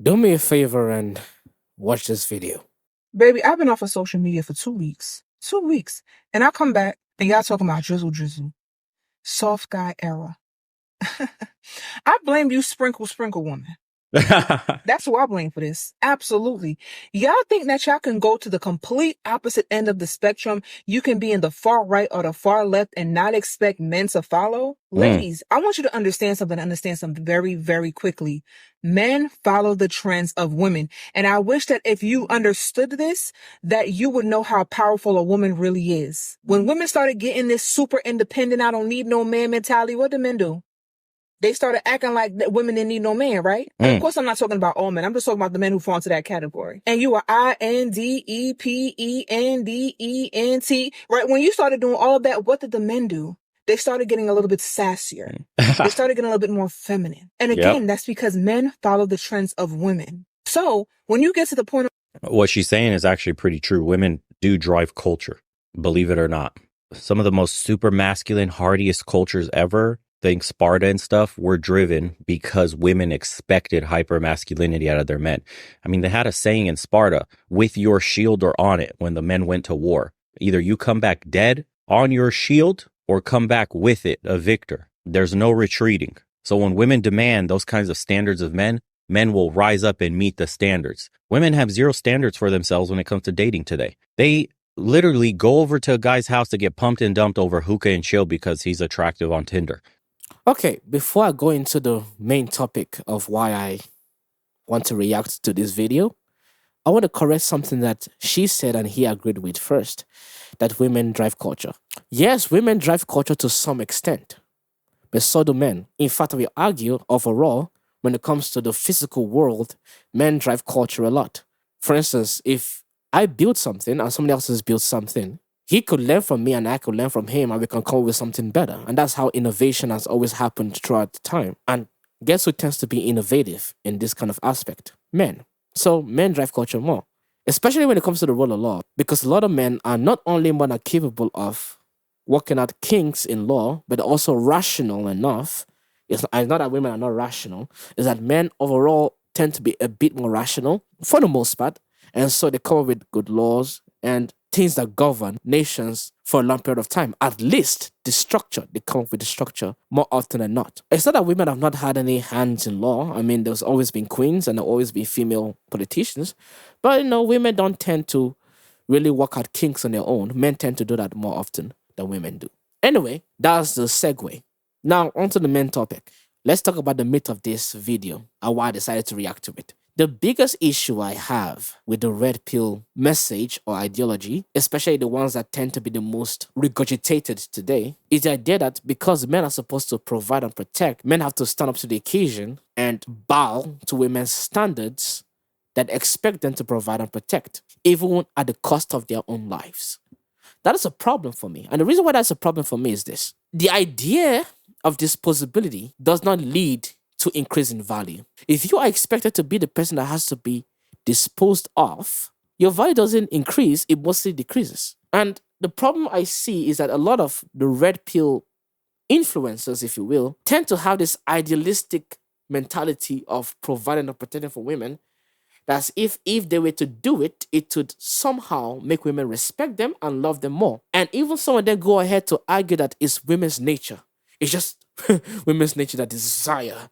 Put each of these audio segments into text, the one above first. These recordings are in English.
Do me a favor and watch this video. Baby, I've been off of social media for 2 weeks. 2 weeks. And I come back and y'all talking about drizzle. Soft guy era. I blame you, sprinkle woman. That's who I blame for this. Absolutely. Y'all think that y'all can go to the complete opposite end of the spectrum? You can be in the far right or the far left and not expect men to follow? Ladies, I want you to understand something very, very quickly. Men follow the trends of women. And I wish that if you understood this, that you would know how powerful a woman really is. When women started getting this super independent, I don't need no man mentality, what do men do? They started acting like that women didn't need no man, right? And of course, I'm not talking about all men. I'm just talking about the men who fall into that category. And you are INDEPENDENT, right? When you started doing all of that, what did the men do? They started getting a little bit sassier. They started getting a little bit more feminine. And again, that's because men follow the trends of women. So when you get to the point of what she's saying is actually pretty true. Women do drive culture, believe it or not. Some of the most super masculine, hardiest cultures ever, think Sparta and stuff, were driven because women expected hypermasculinity out of their men. I mean, they had a saying in Sparta, with your shield or on it, when the men went to war. Either you come back dead on your shield or come back with it, a victor. There's no retreating. So when women demand those kinds of standards of men, men will rise up and meet the standards. Women have zero standards for themselves when it comes to dating today. They literally go over to a guy's house to get pumped and dumped over hookah and chill because he's attractive on Tinder. Okay, before I go into the main topic of why I want to react to this video, I want to correct something that she said and he agreed with first, that women drive culture. Yes, women drive culture to some extent, but so do men. In fact, we argue overall, when it comes to the physical world, men drive culture a lot. For instance, if I build something and somebody else has built something, he could learn from me and I could learn from him and we can come up with something better. And that's how innovation has always happened throughout the time. And guess who tends to be innovative in this kind of aspect? Men. So men drive culture more, especially when it comes to the rule of law, because a lot of men are not only more than capable of working out kinks in law, but also rational enough. It's not that women are not rational, it's that men overall tend to be a bit more rational for the most part. And so they come up with good laws and things that govern nations for a long period of time. At least the structure, they come up with the structure more often than not. It's not that women have not had any hands in law. I mean, there's always been queens and there'll always be female politicians. But, women don't tend to really work out kinks on their own. Men tend to do that more often than women do. Anyway, that's the segue. Now, onto the main topic. Let's talk about the myth of this video and why I decided to react to it. The biggest issue I have with the red pill message or ideology, especially the ones that tend to be the most regurgitated today, is the idea that because men are supposed to provide and protect, men have to stand up to the occasion and bow to women's standards that expect them to provide and protect, even at the cost of their own lives. That is a problem for me. And the reason why that's a problem for me is this. The idea of disposability does not lead to increase in value. If you are expected to be the person that has to be disposed of, your value doesn't increase, it mostly decreases. And the problem I see is that a lot of the red pill influencers, if you will, tend to have this idealistic mentality of providing and protecting for women. That's if they were to do it, it would somehow make women respect them and love them more. And even some of them go ahead to argue that it's women's nature. It's just women's nature that desire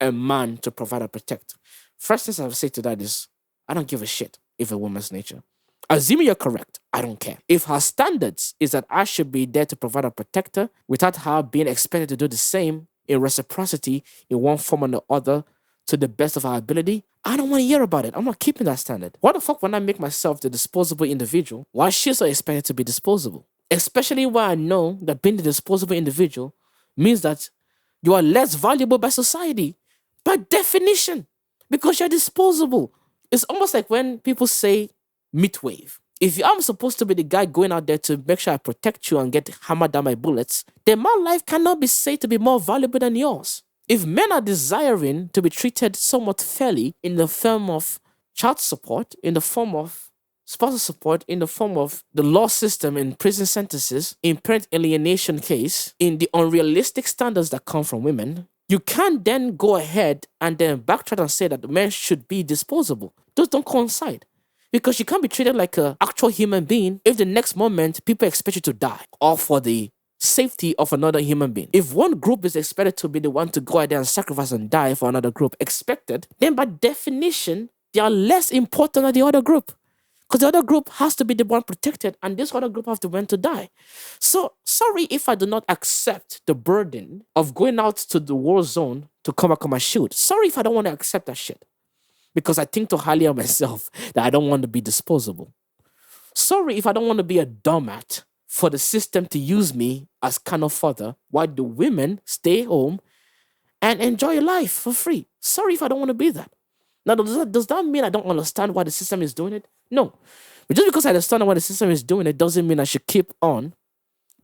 a man to provide and protect. First thing I would say to that is, I don't give a shit if a woman's nature. Assuming you're correct, I don't care. If her standards is that I should be there to provide and protect her without her being expected to do the same in reciprocity in one form or the other to the best of our ability, I don't want to hear about it. I'm not keeping that standard. Why the fuck when I make myself the disposable individual, why she's so expected to be disposable? Especially when I know that being the disposable individual means that you are less valuable by society. By definition, because you're disposable. It's almost like when people say midwave. If I'm supposed to be the guy going out there to make sure I protect you and get hammered down by bullets, then my life cannot be said to be more valuable than yours. If men are desiring to be treated somewhat fairly in the form of child support, in the form of spousal support, in the form of the law system in prison sentences, in parent alienation case, in the unrealistic standards that come from women, You can't then go ahead and then backtrack and say that the men should be disposable. Those don't coincide. Because you can't be treated like an actual human being if the next moment people expect you to die, or for the safety of another human being. If one group is expected to be the one to go out there and sacrifice and die for another group, expected, then by definition, they are less important than the other group. Because the other group has to be the one protected, and this other group has the one to die. So, sorry if I do not accept the burden of going out to the war zone to come back on my shield. Sorry if I don't want to accept that shit. Because I think too highly of myself that I don't want to be disposable. Sorry if I don't want to be a doormat for the system to use me as kind of fodder while the women stay home and enjoy life for free. Sorry if I don't want to be that. Now, does that mean I don't understand why the system is doing it? No. But just because I understand why the system is doing it doesn't mean I should keep on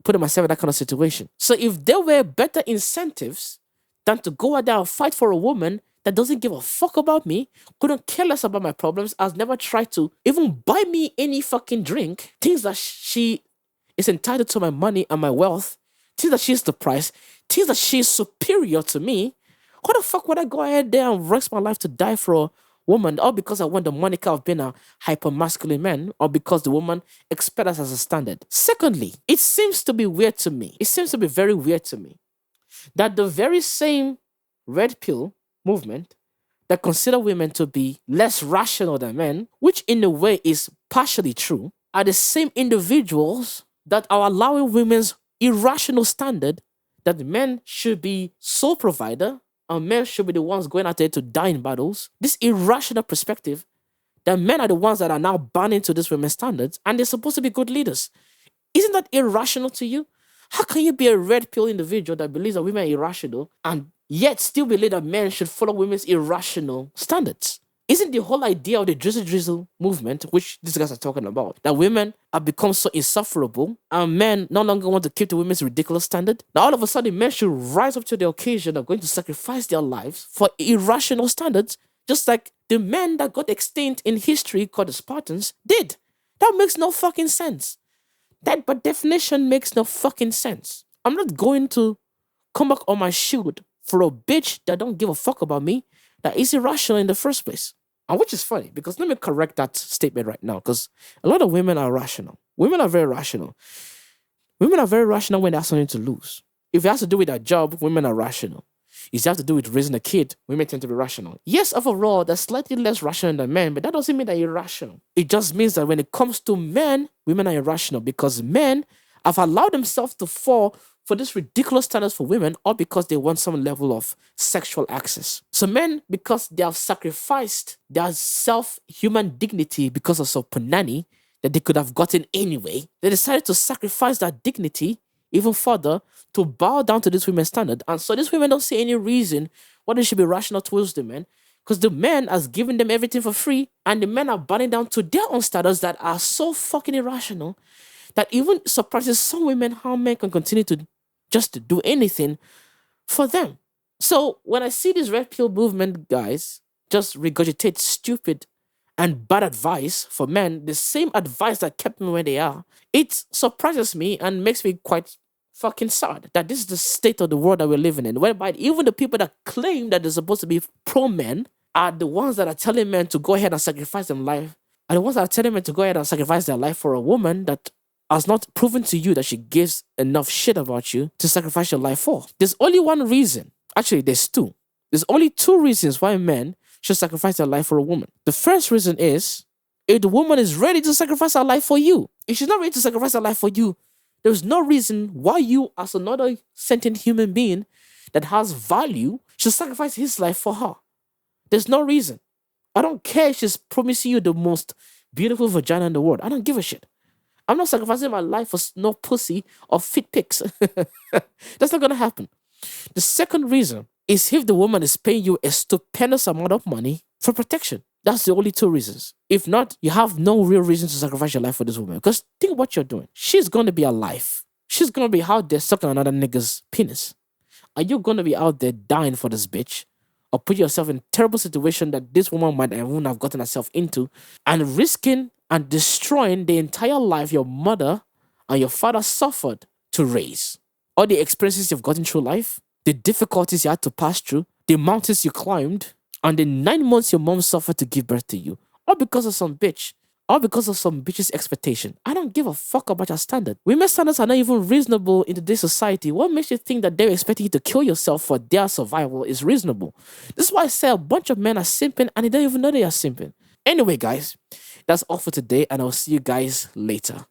putting myself in that kind of situation. So if there were better incentives than to go out there and fight for a woman that doesn't give a fuck about me, couldn't care less about my problems, has never tried to even buy me any fucking drink, things that she is entitled to my money and my wealth, things that she's the price, things that she's superior to me, why the fuck would I go ahead there and risk my life to die for a woman, all because I want the moniker of being a hypermasculine man, or because the woman expects us as a standard? Secondly, it seems to be weird to me. It seems to be very weird to me that the very same red pill movement that consider women to be less rational than men, which in a way is partially true, are the same individuals that are allowing women's irrational standard that men should be sole provider and men should be the ones going out there to die in battles. This irrational perspective that men are the ones that are now bound into this women's standards and they're supposed to be good leaders. Isn't that irrational to you? How can you be a red pill individual that believes that women are irrational and yet still believe that men should follow women's irrational standards? Isn't the whole idea of the drizzle movement, which these guys are talking about, that women have become so insufferable and men no longer want to keep the women's ridiculous standard? Now all of a sudden men should rise up to the occasion of going to sacrifice their lives for irrational standards, just like the men that got extinct in history called the Spartans did. That makes no fucking sense. That by definition makes no fucking sense. I'm not going to come back on my shield for a bitch that don't give a fuck about me, that is irrational in the first place. And which is funny, because let me correct that statement right now, because a lot of women are rational. Women are very rational. Women are very rational when they have something to lose. If it has to do with their job, women are rational. If it has to do with raising a kid, women tend to be rational. Yes, overall, they're slightly less rational than men, but that doesn't mean they're irrational. It just means that when it comes to men, women are irrational because men have allowed themselves to fall for this ridiculous standards for women, or because they want some level of sexual access. So men, because they have sacrificed their human dignity because of some punani that they could have gotten anyway, they decided to sacrifice that dignity even further to bow down to this women's standard. And so these women don't see any reason why they should be rational towards the men, because the men has given them everything for free, and the men are bowing down to their own standards that are so fucking irrational that even surprises some women how men can continue to just do anything for them. So when I see this red pill movement guys just regurgitate stupid and bad advice for men, the same advice that kept them where they are, it surprises me and makes me quite fucking sad that this is the state of the world that we're living in, whereby even the people that claim that they're supposed to be pro-men are the ones that are telling men to go ahead and sacrifice their life, are the ones that are telling men to go ahead and sacrifice their life for a woman that has not proven to you that she gives enough shit about you to sacrifice your life for. There's only one reason. Actually, there's two. There's only two reasons why men should sacrifice their life for a woman. The first reason is if the woman is ready to sacrifice her life for you. If she's not ready to sacrifice her life for you, there's no reason why you, as another sentient human being that has value, should sacrifice his life for her. There's no reason. I don't care if she's promising you the most beautiful vagina in the world. I don't give a shit. I'm not sacrificing my life for no pussy or fit pics. That's not going to happen. The second reason is if the woman is paying you a stupendous amount of money for protection. That's the only two reasons. If not, you have no real reason to sacrifice your life for this woman. Because think what you're doing. She's going to be alive. She's going to be out there sucking another nigga's penis. Are you going to be out there dying for this bitch? Or put yourself in a terrible situation that this woman might and wouldn't have gotten herself into, and risking and destroying the entire life your mother and your father suffered to raise? All the experiences you've gotten through life, the difficulties you had to pass through, the mountains you climbed, and the 9 months your mom suffered to give birth to you, all because of some bitch, all because of some bitch's expectation. I don't give a fuck about your standard. Women's standards are not even reasonable in today's society. What makes you think that they're expecting you to kill yourself for their survival is reasonable? This is why I say a bunch of men are simping and they don't even know they are simping. Anyway, guys, that's all for today, and I'll see you guys later.